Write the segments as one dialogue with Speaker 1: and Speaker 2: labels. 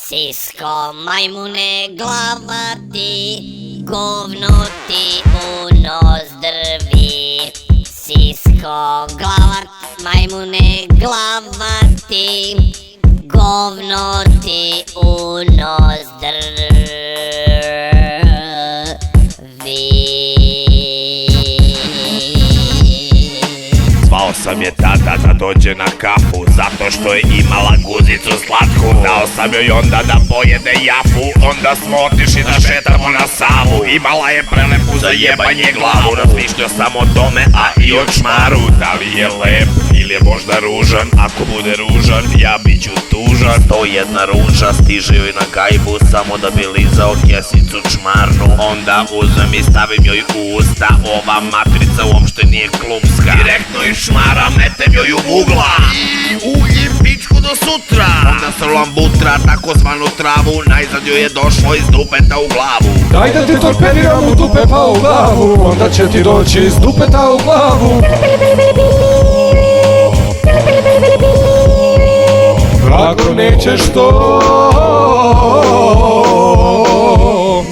Speaker 1: Sisko, majmune, glava ti, govno ti u nos drvi. Sisko, glava, majmune, glava ti, govno ti u nos drvi.
Speaker 2: Zvao sam je tada da dođe na kafu, zato što je imala guzicu slatku. Dao sam joj onda da pojede jafu, onda smo otišli da šetamo na Savu. Imala je prelepu za jebanje glavu, razmišljao sam o tome, a i o čmaru. Da li je lep ili je možda ružan? Ako bude ružan, ja bit ću tužan. 101 ruža stiže joj na gajbu, samo da bi lizao kesicu čmarnu. Onda uzmem i stavim joj u usta, ova matrica uopšte nije klupska. Direktno iz šmara metem joj u mugla i uljim pičku do sutra. Onda srlam butra, takozvanu travu, najzad joj je došlo iz dupeta u glavu.
Speaker 3: Daj da ti torpediram u dupe pa u glavu, onda će ti doći iz dupeta u glavu. Ako nećeš to,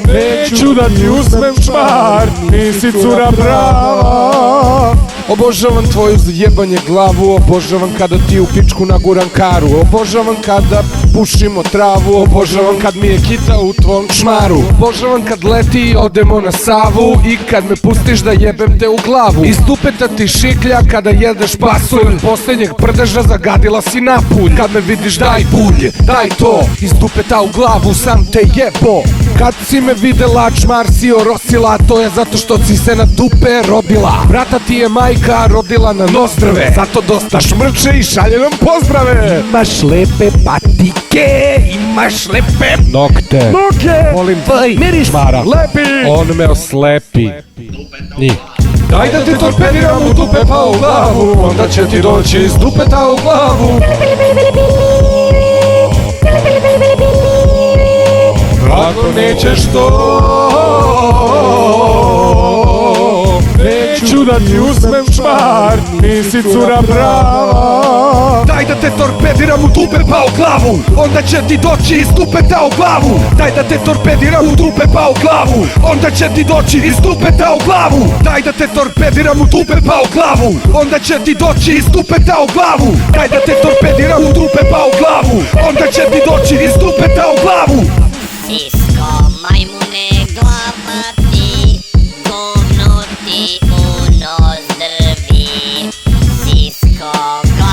Speaker 3: neću da ti uzmem čmar, nisi cura prava. Obožavam tvoju zajebanje glavu, obožavam kada ti u pičku naguram karu, obožavam kada pušimo travu, obožavam kad mi je kita u tvom čmaru, obožavam kad leti i odemo na Savu i kad me pustiš da jebem te u glavu. Iz dupeta ti šiklja kada jedeš pasulj, posljednjeg prdeža zagadila si napulj. Kad me vidiš daj bulje, daj to, iz dupeta u glavu sam te jebo. Kad si me videla čmar si orosila, to je zato što si se na dupe rodila. Brata ti je majka rodila na nozdrve, zato dosta šmrče i šalje nam pozdrave. Imaš lepe patike, imaš lepe nokte. Volim miriš čmara, lepi, on me oslepi. Njih. Daj da ti torpediram u dupe pa u glavu, onda će ti doći iz dupeta u glavu. Ako nećeš to, neću da ti uzmem čmar, nisi cura prava. Daj da te torpediram u dupe pa u glavu, onda će ti doći iz dupeta u glavu. Daj da te torpediram u dupe pa u glavu, onda će ti doći iz dupeta u glavu. Daj da te torpediram u dupe pa u glavu, onda će ti doći iz dupeta u glavu. Daj da te